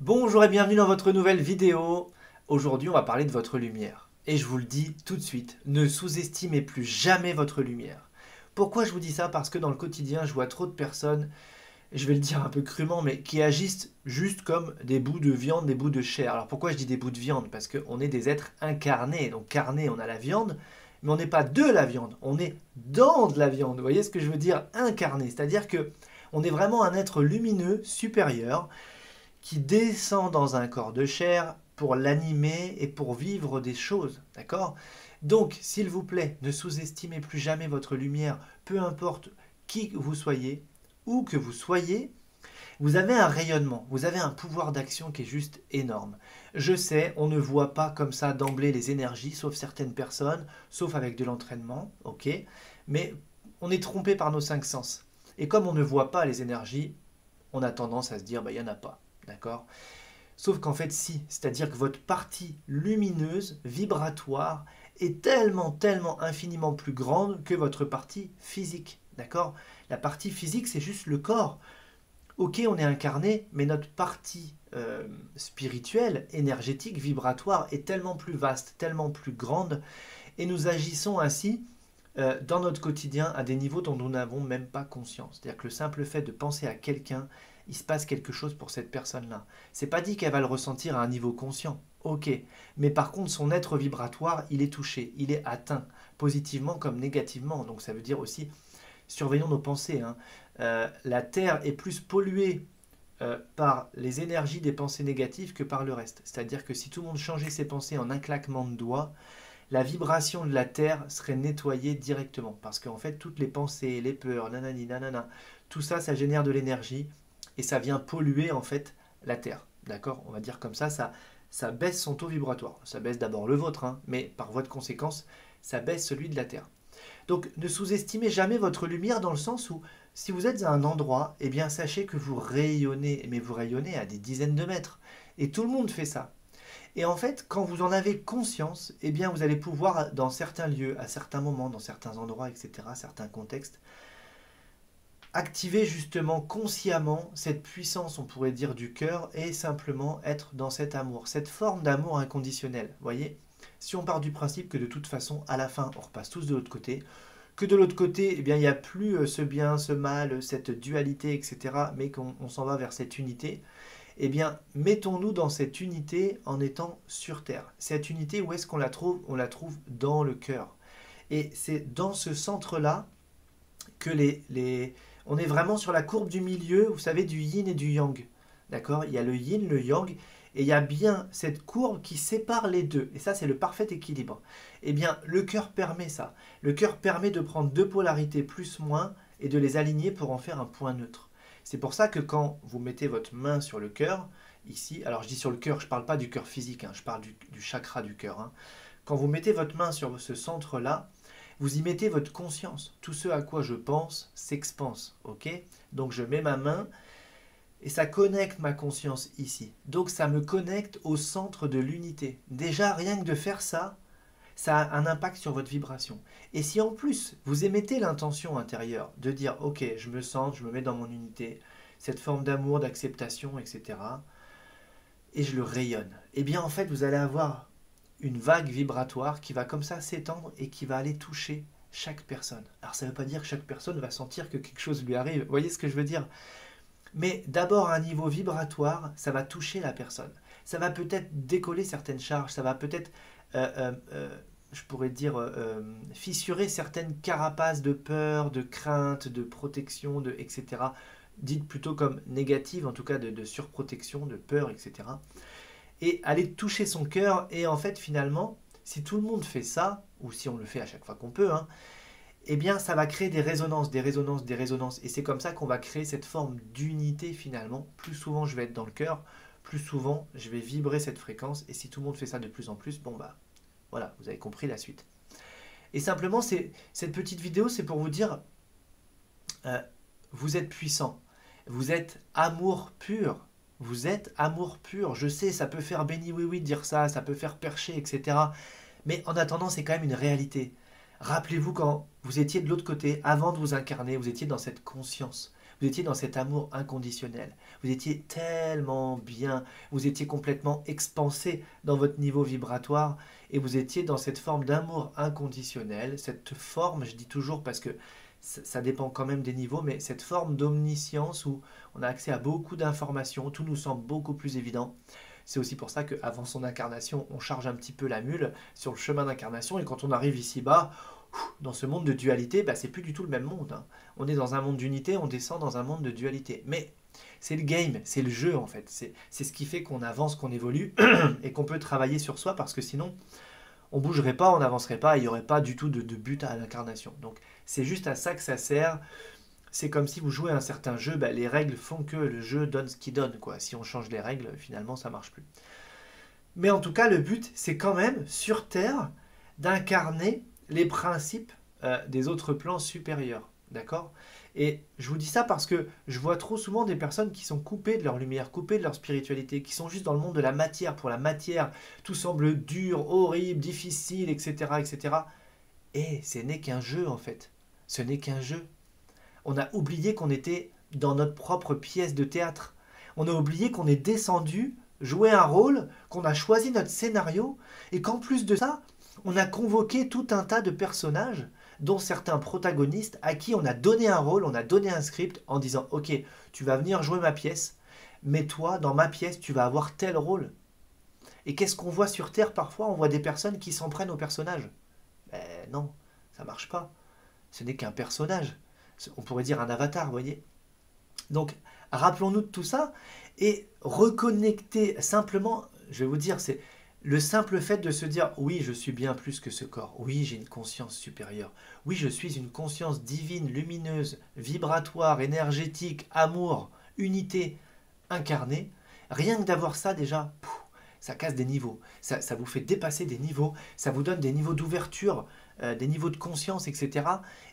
Bonjour et bienvenue dans votre nouvelle vidéo. Aujourd'hui, on va parler de votre lumière. Et je vous le dis tout de suite, ne sous-estimez plus jamais votre lumière. Pourquoi je vous dis ça? Parce que dans le quotidien, je vois trop de personnes, je vais le dire un peu crûment, mais qui agissent juste comme des bouts de viande, des bouts de chair. Alors pourquoi je dis des bouts de viande? Parce qu'on est des êtres incarnés. Donc carné, on a la viande, mais on n'est pas de la viande, on est dans de la viande. Vous voyez ce que je veux dire? Incarné, c'est-à-dire que on est vraiment un être lumineux supérieur qui descend dans un corps de chair pour l'animer et pour vivre des choses, d'accord? Donc, s'il vous plaît, ne sous-estimez plus jamais votre lumière, peu importe qui vous soyez, où que vous soyez, vous avez un rayonnement, vous avez un pouvoir d'action qui est juste énorme. Je sais, on ne voit pas comme ça d'emblée les énergies, sauf certaines personnes, sauf avec de l'entraînement, ok? Mais on est trompé par nos cinq sens. Et comme on ne voit pas les énergies, on a tendance à se dire, bah, il n'y en a pas. D'accord? Sauf qu'en fait, si. C'est-à-dire que votre partie lumineuse, vibratoire, est tellement, tellement infiniment plus grande que votre partie physique. D'accord? La partie physique, c'est juste le corps. Ok, on est incarné, mais notre partie spirituelle, énergétique, vibratoire est tellement plus vaste, tellement plus grande, et nous agissons ainsi dans notre quotidien à des niveaux dont nous n'avons même pas conscience. C'est-à-dire que le simple fait de penser à quelqu'un, il se passe quelque chose pour cette personne-là. C'est pas dit qu'elle va le ressentir à un niveau conscient. Ok, mais par contre son être vibratoire, il est touché, il est atteint, positivement comme négativement. Donc ça veut dire aussi, surveillons nos pensées, hein. La Terre est plus polluée par les énergies des pensées négatives que par le reste. C'est-à-dire que si tout le monde changeait ses pensées en un claquement de doigts, la vibration de la Terre serait nettoyée directement. Parce qu'en fait, toutes les pensées, les peurs, nanani, nanana, tout ça, ça génère de l'énergie et ça vient polluer en fait la Terre. D'accord? On va dire comme ça baisse son taux vibratoire. Ça baisse d'abord le vôtre, hein, mais par voie de conséquence, ça baisse celui de la Terre. Donc ne sous-estimez jamais votre lumière dans le sens où si vous êtes à un endroit, eh bien sachez que vous rayonnez, mais vous rayonnez à des dizaines de mètres. Et tout le monde fait ça. Et en fait, quand vous en avez conscience, eh bien, vous allez pouvoir, dans certains lieux, à certains moments, dans certains endroits, etc., certains contextes, activer justement consciemment cette puissance, on pourrait dire, du cœur et simplement être dans cet amour, cette forme d'amour inconditionnel. Vous voyez, si on part du principe que de toute façon, à la fin, on repasse tous de l'autre côté, que de l'autre côté, eh bien, il n'y a plus ce bien, ce mal, cette dualité, etc., mais qu'on s'en va vers cette unité, eh bien, mettons-nous dans cette unité en étant sur Terre. Cette unité, où est-ce qu'on la trouve? On la trouve dans le cœur. Et c'est dans ce centre-là que on est vraiment sur la courbe du milieu, vous savez, du yin et du yang. D'accord? Il y a le yin, le yang, et il y a bien cette courbe qui sépare les deux. Et ça, c'est le parfait équilibre. Eh bien, le cœur permet ça. Le cœur permet de prendre deux polarités plus-moins et de les aligner pour en faire un point neutre. C'est pour ça que quand vous mettez votre main sur le cœur, ici, alors je dis sur le cœur, je ne parle pas du cœur physique, hein, je parle du chakra du cœur, hein. Quand vous mettez votre main sur ce centre-là, vous y mettez votre conscience. Tout ce à quoi je pense s'expanse. Ok? Donc je mets ma main et ça connecte ma conscience ici. Donc ça me connecte au centre de l'unité. Déjà, rien que de faire ça, ça a un impact sur votre vibration. Et si en plus vous émettez l'intention intérieure de dire ok, je me sens, je me mets dans mon unité, cette forme d'amour, d'acceptation, etc. et je le rayonne, eh bien en fait vous allez avoir une vague vibratoire qui va comme ça s'étendre et qui va aller toucher chaque personne. Alors ça ne veut pas dire que chaque personne va sentir que quelque chose lui arrive, vous voyez ce que je veux dire? Mais d'abord à un niveau vibratoire, ça va toucher la personne. Ça va peut-être décoller certaines charges, ça va peut-être, je pourrais dire, fissurer certaines carapaces de peur, de crainte, de protection, etc. Dites plutôt comme négatives, en tout cas de surprotection, de peur, etc. Et aller toucher son cœur. Et en fait, finalement, si tout le monde fait ça, ou si on le fait à chaque fois qu'on peut, hein, eh bien, ça va créer des résonances, des résonances, des résonances. Et c'est comme ça qu'on va créer cette forme d'unité finalement. Plus souvent, je vais être dans le cœur, plus souvent, je vais vibrer cette fréquence. Et si tout le monde fait ça de plus en plus, bon bah, voilà, vous avez compris la suite. Et simplement, cette petite vidéo, c'est pour vous dire, vous êtes puissant, vous êtes amour pur. Vous êtes amour pur. Je sais, ça peut faire béni oui oui de dire ça, ça peut faire percher, etc. Mais en attendant, c'est quand même une réalité. Rappelez-vous quand vous étiez de l'autre côté, avant de vous incarner, vous étiez dans cette conscience. Vous étiez dans cet amour inconditionnel. Vous étiez tellement bien. Vous étiez complètement expansé dans votre niveau vibratoire. Et vous étiez dans cette forme d'amour inconditionnel. Cette forme, je dis toujours parce que ça dépend quand même des niveaux, mais cette forme d'omniscience où on a accès à beaucoup d'informations, tout nous semble beaucoup plus évident. C'est aussi pour ça qu'avant son incarnation, on charge un petit peu la mule sur le chemin d'incarnation. Et quand on arrive ici-bas, dans ce monde de dualité, c'est plus du tout le même monde. Hein. On est dans un monde d'unité, on descend dans un monde de dualité. Mais c'est le game, c'est le jeu en fait. C'est ce qui fait qu'on avance, qu'on évolue et qu'on peut travailler sur soi parce que sinon, on ne bougerait pas, on n'avancerait pas, il n'y aurait pas du tout de but à l'incarnation. Donc c'est juste à ça que ça sert. C'est comme si vous jouez à un certain jeu, les règles font que le jeu donne ce qu'il donne, quoi. Si on change les règles, finalement, ça marche plus. Mais en tout cas, le but, c'est quand même, sur Terre, d'incarner les principes des autres plans supérieurs. D'accord? Et je vous dis ça parce que je vois trop souvent des personnes qui sont coupées de leur lumière, coupées de leur spiritualité, qui sont juste dans le monde de la matière. Pour la matière, tout semble dur, horrible, difficile, etc., etc. Et ce n'est qu'un jeu, en fait. Ce n'est qu'un jeu. On a oublié qu'on était dans notre propre pièce de théâtre. On a oublié qu'on est descendu, jouer un rôle, qu'on a choisi notre scénario, et qu'en plus de ça, on a convoqué tout un tas de personnages, dont certains protagonistes, à qui on a donné un rôle, on a donné un script, en disant « Ok, tu vas venir jouer ma pièce, mais toi, dans ma pièce, tu vas avoir tel rôle. » Et qu'est-ce qu'on voit sur Terre parfois? On voit des personnes qui s'en prennent aux personnages. Non, ça marche pas. Ce n'est qu'un personnage. On pourrait dire un avatar, vous voyez. Donc, rappelons-nous de tout ça et reconnecter simplement, je vais vous dire, c'est le simple fait de se dire, oui, je suis bien plus que ce corps, oui, j'ai une conscience supérieure, oui, je suis une conscience divine, lumineuse, vibratoire, énergétique, amour, unité, incarnée. Rien que d'avoir ça déjà, ça casse des niveaux, ça vous fait dépasser des niveaux, ça vous donne des niveaux d'ouverture, des niveaux de conscience, etc.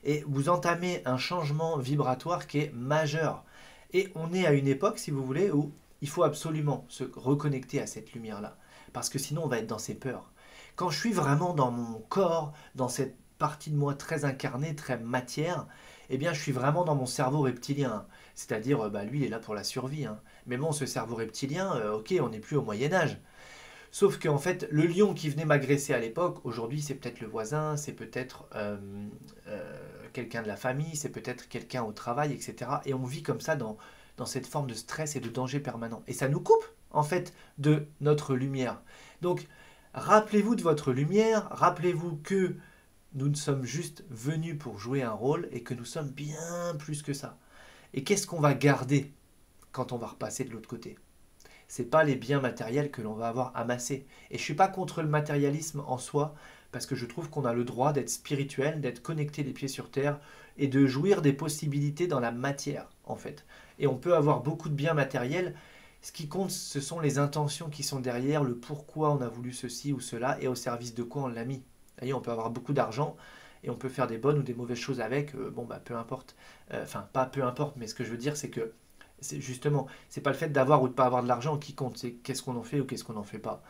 Et vous entamez un changement vibratoire qui est majeur. Et on est à une époque, si vous voulez, où il faut absolument se reconnecter à cette lumière-là. Parce que sinon, on va être dans ses peurs. Quand je suis vraiment dans mon corps, dans cette partie de moi très incarnée, très matière, eh bien, je suis vraiment dans mon cerveau reptilien. C'est-à-dire, lui, il est là pour la survie. Hein. Mais bon, ce cerveau reptilien, ok, on n'est plus au Moyen-Âge. Sauf qu'en fait, le lion qui venait m'agresser à l'époque, aujourd'hui, c'est peut-être le voisin, c'est peut-être quelqu'un de la famille, c'est peut-être quelqu'un au travail, etc. Et on vit comme ça dans cette forme de stress et de danger permanent. Et ça nous coupe, en fait, de notre lumière. Donc, rappelez-vous de votre lumière, rappelez-vous que nous ne sommes juste venus pour jouer un rôle et que nous sommes bien plus que ça. Et qu'est-ce qu'on va garder quand on va repasser de l'autre côté? C'est pas les biens matériels que l'on va avoir amassés. Et je suis pas contre le matérialisme en soi, parce que je trouve qu'on a le droit d'être spirituel, d'être connecté les pieds sur terre et de jouir des possibilités dans la matière, en fait. Et on peut avoir beaucoup de biens matériels. Ce qui compte, ce sont les intentions qui sont derrière, le pourquoi on a voulu ceci ou cela et au service de quoi on l'a mis. Vous voyez, on peut avoir beaucoup d'argent et on peut faire des bonnes ou des mauvaises choses avec. Peu importe. Enfin, pas peu importe, mais ce que je veux dire, c'est que justement, c'est pas le fait d'avoir ou de pas avoir de l'argent qui compte, c'est qu'est-ce qu'on en fait ou qu'est-ce qu'on n'en fait pas.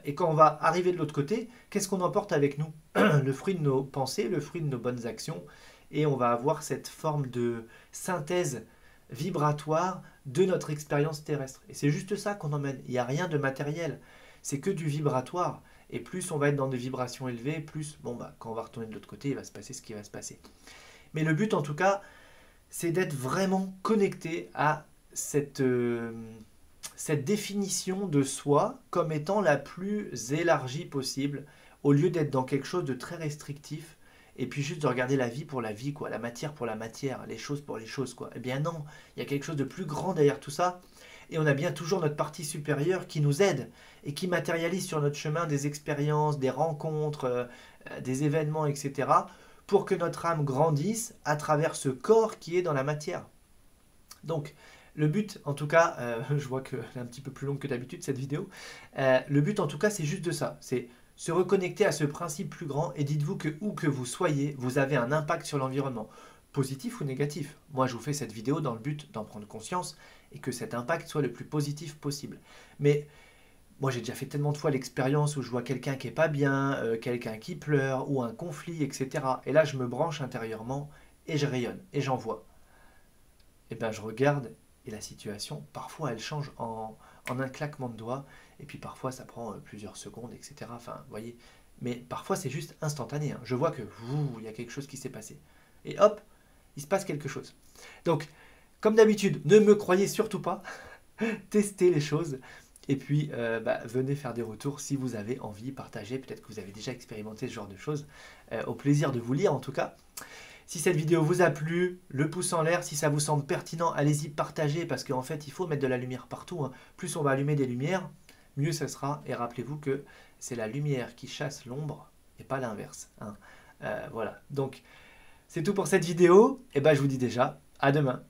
Et quand on va arriver de l'autre côté, qu'est-ce qu'on emporte avec nous? Le fruit de nos pensées, le fruit de nos bonnes actions, et on va avoir cette forme de synthèse vibratoire de notre expérience terrestre. Et c'est juste ça qu'on emmène. Il n'y a rien de matériel, c'est que du vibratoire. Et plus on va être dans des vibrations élevées, plus, quand on va retourner de l'autre côté, il va se passer ce qui va se passer. Mais le but, en tout cas, c'est d'être vraiment connecté à cette définition de soi comme étant la plus élargie possible, au lieu d'être dans quelque chose de très restrictif, et puis juste de regarder la vie pour la vie, quoi, la matière pour la matière, les choses pour les choses, quoi. Eh bien non, il y a quelque chose de plus grand derrière tout ça, et on a bien toujours notre partie supérieure qui nous aide, et qui matérialise sur notre chemin des expériences, des rencontres, des événements, etc., pour que notre âme grandisse à travers ce corps qui est dans la matière. Donc, le but, en tout cas, je vois qu'elle est un petit peu plus longue que d'habitude cette vidéo, le but en tout cas c'est juste de ça, c'est se reconnecter à ce principe plus grand et dites-vous que où que vous soyez, vous avez un impact sur l'environnement, positif ou négatif. Moi je vous fais cette vidéo dans le but d'en prendre conscience et que cet impact soit le plus positif possible. Mais moi, j'ai déjà fait tellement de fois l'expérience où je vois quelqu'un qui est pas bien, quelqu'un qui pleure, ou un conflit, etc. Et là, je me branche intérieurement et je rayonne et j'envoie. et ben je regarde et la situation, parfois elle change en un claquement de doigts, et puis parfois ça prend plusieurs secondes, etc. Enfin, vous voyez, mais parfois c'est juste instantané, hein. Je vois que il y a quelque chose qui s'est passé. Et hop, il se passe quelque chose. Donc, comme d'habitude, ne me croyez surtout pas, testez les choses, et puis venez faire des retours si vous avez envie, partagez, peut-être que vous avez déjà expérimenté ce genre de choses. Au plaisir de vous lire en tout cas. Si cette vidéo vous a plu, le pouce en l'air. Si ça vous semble pertinent, allez-y, partagez, parce qu'en fait, il faut mettre de la lumière partout, hein. Plus on va allumer des lumières, mieux ce sera. Et rappelez-vous que c'est la lumière qui chasse l'ombre, et pas l'inverse, hein. Voilà, donc c'est tout pour cette vidéo. Et ben, je vous dis déjà, à demain.